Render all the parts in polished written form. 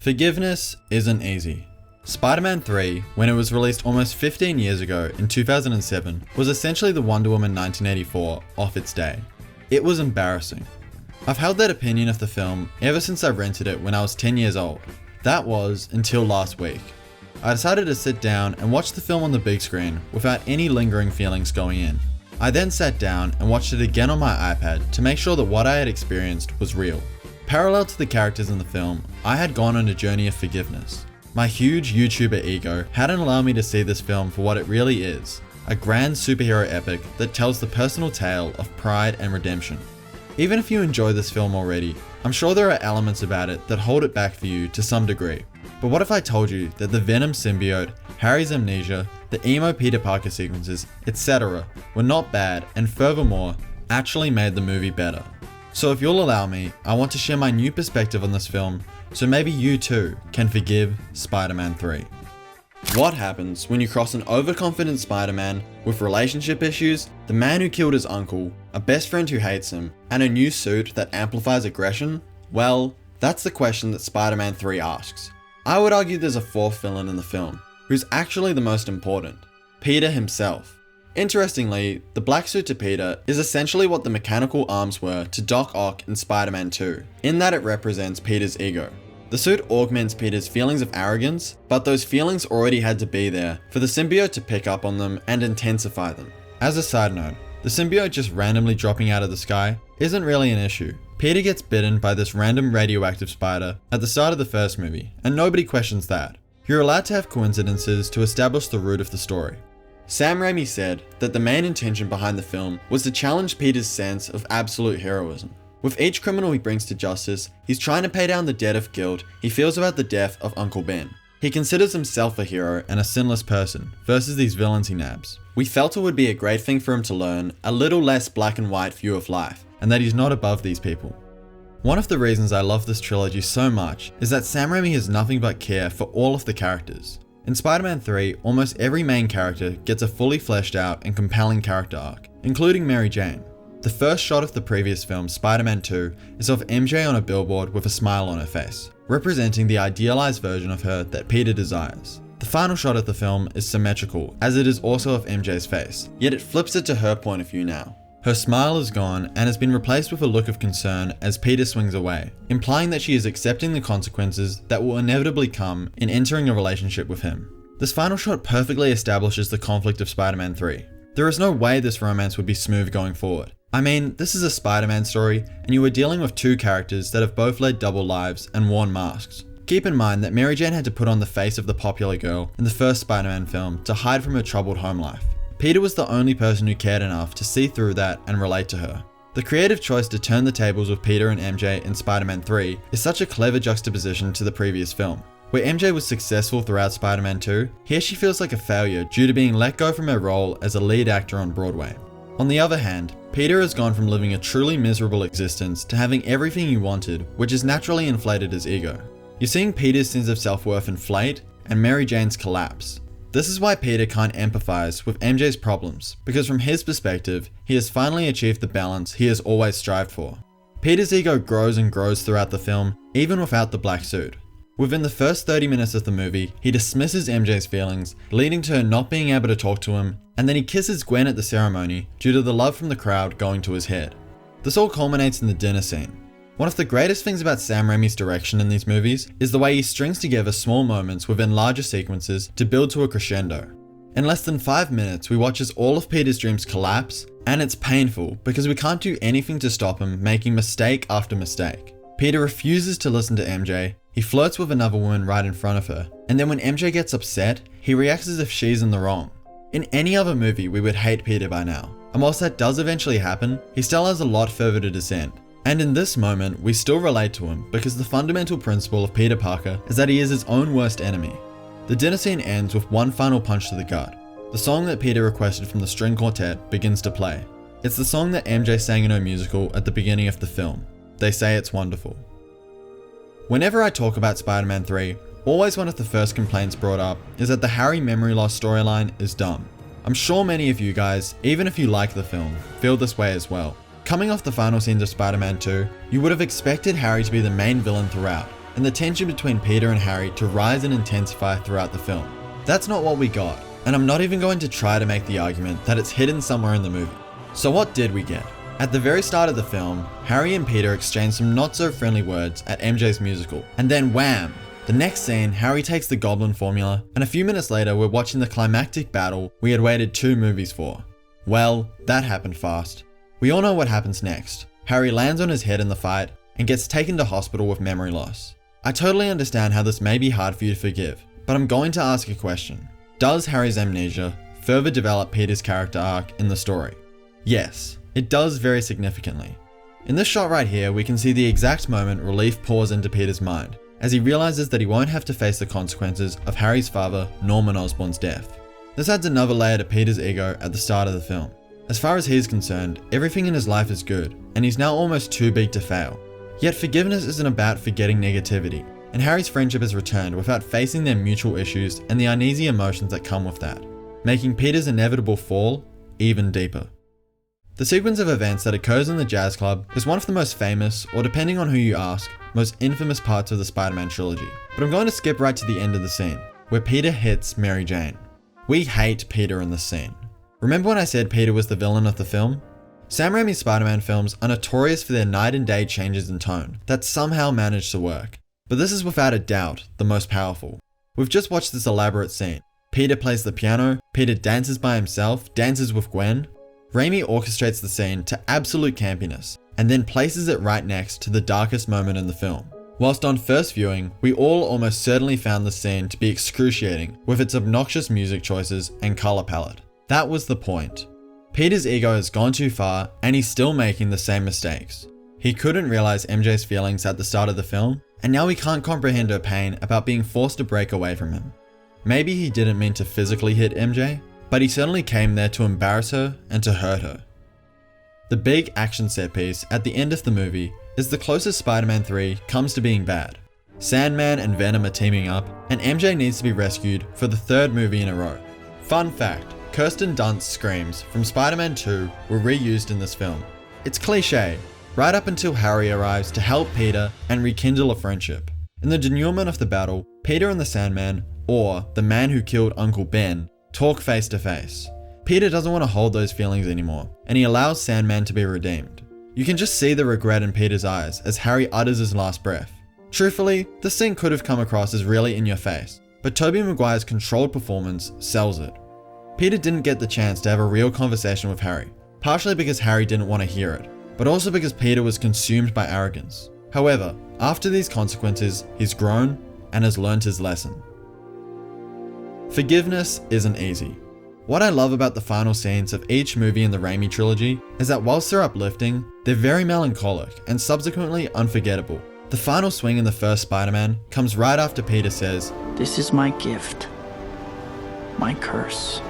Forgiveness isn't easy. Spider-Man 3, when it was released almost 15 years ago in 2007, was essentially the Wonder Woman 1984 off its day. It was embarrassing. I've held that opinion of the film ever since I rented it when I was 10 years old. That was until last week. I decided to sit down and watch the film on the big screen without any lingering feelings going in. I then sat down and watched it again on my iPad to make sure that what I had experienced was real. Parallel to the characters in the film, I had gone on a journey of forgiveness. My huge YouTuber ego hadn't allowed me to see this film for what it really is, a grand superhero epic that tells the personal tale of pride and redemption. Even if you enjoy this film already, I'm sure there are elements about it that hold it back for you to some degree. But what if I told you that the Venom symbiote, Harry's amnesia, the emo Peter Parker sequences, etc. were not bad and furthermore, actually made the movie better? So if you'll allow me, I want to share my new perspective on this film, so maybe you too can forgive Spider-Man 3. What happens when you cross an overconfident Spider-Man with relationship issues, the man who killed his uncle, a best friend who hates him, and a new suit that amplifies aggression? Well, that's the question that Spider-Man 3 asks. I would argue there's a fourth villain in the film, who's actually the most important, Peter himself. Interestingly, the black suit to Peter is essentially what the mechanical arms were to Doc Ock in Spider-Man 2, in that it represents Peter's ego. The suit augments Peter's feelings of arrogance, but those feelings already had to be there for the symbiote to pick up on them and intensify them. As a side note, the symbiote just randomly dropping out of the sky isn't really an issue. Peter gets bitten by this random radioactive spider at the start of the first movie, and nobody questions that. You're allowed to have coincidences to establish the root of the story. Sam Raimi said that the main intention behind the film was to challenge Peter's sense of absolute heroism. With each criminal he brings to justice, he's trying to pay down the debt of guilt he feels about the death of Uncle Ben. He considers himself a hero and a sinless person, versus these villains he nabs. We felt it would be a great thing for him to learn a little less black and white view of life, and that he's not above these people. One of the reasons I love this trilogy so much is that Sam Raimi has nothing but care for all of the characters. In Spider-Man 3, almost every main character gets a fully fleshed out and compelling character arc, including Mary Jane. The first shot of the previous film, Spider-Man 2, is of MJ on a billboard with a smile on her face, representing the idealized version of her that Peter desires. The final shot of the film is symmetrical, as it is also of MJ's face, yet it flips it to her point of view now. Her smile is gone and has been replaced with a look of concern as Peter swings away, implying that she is accepting the consequences that will inevitably come in entering a relationship with him. This final shot perfectly establishes the conflict of Spider-Man 3. There is no way this romance would be smooth going forward. I mean, this is a Spider-Man story, and you are dealing with two characters that have both led double lives and worn masks. Keep in mind that Mary Jane had to put on the face of the popular girl in the first Spider-Man film to hide from her troubled home life. Peter was the only person who cared enough to see through that and relate to her. The creative choice to turn the tables with Peter and MJ in Spider-Man 3 is such a clever juxtaposition to the previous film. Where MJ was successful throughout Spider-Man 2, here she feels like a failure due to being let go from her role as a lead actor on Broadway. On the other hand, Peter has gone from living a truly miserable existence to having everything he wanted, which has naturally inflated his ego. You're seeing Peter's sense of self-worth inflate and Mary Jane's collapse. This is why Peter can't empathize with MJ's problems, because from his perspective, he has finally achieved the balance he has always strived for. Peter's ego grows and grows throughout the film, even without the black suit. Within the first 30 minutes of the movie, he dismisses MJ's feelings, leading to her not being able to talk to him, and then he kisses Gwen at the ceremony due to the love from the crowd going to his head. This all culminates in the dinner scene. One of the greatest things about Sam Raimi's direction in these movies is the way he strings together small moments within larger sequences to build to a crescendo. In less than 5 minutes, we watch as all of Peter's dreams collapse, and it's painful because we can't do anything to stop him making mistake after mistake. Peter refuses to listen to MJ, he flirts with another woman right in front of her, and then when MJ gets upset, he reacts as if she's in the wrong. In any other movie, we would hate Peter by now, and whilst that does eventually happen, he still has a lot further to descend. And in this moment, we still relate to him because the fundamental principle of Peter Parker is that he is his own worst enemy. The dinner scene ends with one final punch to the gut. The song that Peter requested from the string quartet begins to play. It's the song that MJ sang in her musical at the beginning of the film. They say it's wonderful. Whenever I talk about Spider-Man 3, always one of the first complaints brought up is that the Harry memory loss storyline is dumb. I'm sure many of you guys, even if you like the film, feel this way as well. Coming off the final scenes of Spider-Man 2, you would have expected Harry to be the main villain throughout, and the tension between Peter and Harry to rise and intensify throughout the film. That's not what we got, and I'm not even going to try to make the argument that it's hidden somewhere in the movie. So what did we get? At the very start of the film, Harry and Peter exchange some not so friendly words at MJ's musical, and then wham! The next scene, Harry takes the goblin formula, and a few minutes later we're watching the climactic battle we had waited 2 movies for. Well, that happened fast. We all know what happens next. Harry lands on his head in the fight and gets taken to hospital with memory loss. I totally understand how this may be hard for you to forgive, but I'm going to ask a question. Does Harry's amnesia further develop Peter's character arc in the story? Yes, it does very significantly. In this shot right here, we can see the exact moment relief pours into Peter's mind, as he realizes that he won't have to face the consequences of Harry's father, Norman Osborn's death. This adds another layer to Peter's ego at the start of the film. As far as he's concerned, everything in his life is good, and he's now almost too big to fail. Yet forgiveness isn't about forgetting negativity, and Harry's friendship is returned without facing their mutual issues and the uneasy emotions that come with that, making Peter's inevitable fall even deeper. The sequence of events that occurs in the jazz club is one of the most famous, or depending on who you ask, most infamous parts of the Spider-Man trilogy. But I'm going to skip right to the end of the scene, where Peter hits Mary Jane. We hate Peter in this scene. Remember when I said Peter was the villain of the film? Sam Raimi Spider-Man films are notorious for their night and day changes in tone that somehow manage to work. But this is without a doubt the most powerful. We've just watched this elaborate scene. Peter plays the piano, Peter dances by himself, dances with Gwen. Raimi orchestrates the scene to absolute campiness, and then places it right next to the darkest moment in the film. Whilst on first viewing, we all almost certainly found the scene to be excruciating with its obnoxious music choices and colour palette. That was the point. Peter's ego has gone too far, and he's still making the same mistakes. He couldn't realise MJ's feelings at the start of the film, and now he can't comprehend her pain about being forced to break away from him. Maybe he didn't mean to physically hit MJ, but he certainly came there to embarrass her and to hurt her. The big action set piece at the end of the movie is the closest Spider-Man 3 comes to being bad. Sandman and Venom are teaming up, and MJ needs to be rescued for the 3rd movie in a row. Fun fact, Kirsten Dunst's screams from Spider-Man 2 were reused in this film. It's cliche, right up until Harry arrives to help Peter and rekindle a friendship. In the denouement of the battle, Peter and the Sandman, or the man who killed Uncle Ben, talk face to face. Peter doesn't want to hold those feelings anymore, and he allows Sandman to be redeemed. You can just see the regret in Peter's eyes as Harry utters his last breath. Truthfully, the scene could have come across as really in your face, but Tobey Maguire's controlled performance sells it. Peter didn't get the chance to have a real conversation with Harry, partially because Harry didn't want to hear it, but also because Peter was consumed by arrogance. However, after these consequences, he's grown and has learned his lesson. Forgiveness isn't easy. What I love about the final scenes of each movie in the Raimi Trilogy is that whilst they're uplifting, they're very melancholic and subsequently unforgettable. The final swing in the first Spider-Man comes right after Peter says, "This is my gift, my curse."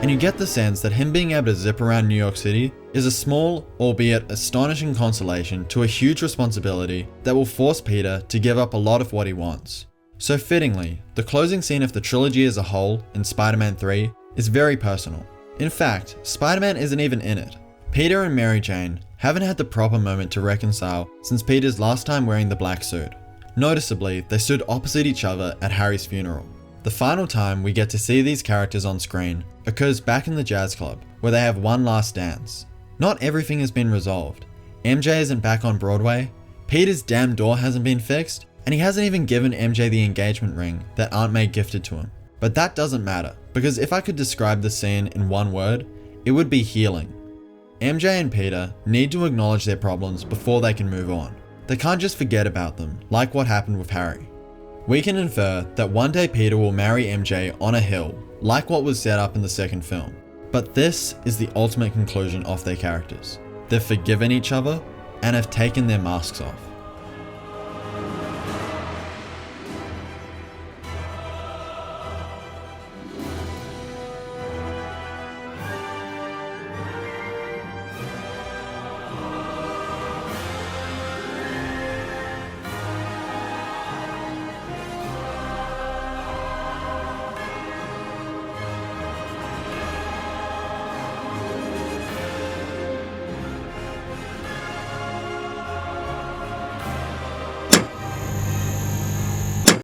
And you get the sense that him being able to zip around New York City is a small, albeit astonishing consolation to a huge responsibility that will force Peter to give up a lot of what he wants. So fittingly, the closing scene of the trilogy as a whole in Spider-Man 3 is very personal. In fact, Spider-Man isn't even in it. Peter and Mary Jane haven't had the proper moment to reconcile since Peter's last time wearing the black suit. Noticeably, they stood opposite each other at Harry's funeral. The final time we get to see these characters on screen occurs back in the jazz club, where they have one last dance. Not everything has been resolved. MJ isn't back on Broadway, Peter's damn door hasn't been fixed, and he hasn't even given MJ the engagement ring that Aunt May gifted to him. But that doesn't matter, because if I could describe the scene in one word, it would be healing. MJ and Peter need to acknowledge their problems before they can move on. They can't just forget about them, like what happened with Harry. We can infer that one day Peter will marry MJ on a hill, like what was set up in the second film. But this is the ultimate conclusion of their characters. They've forgiven each other and have taken their masks off.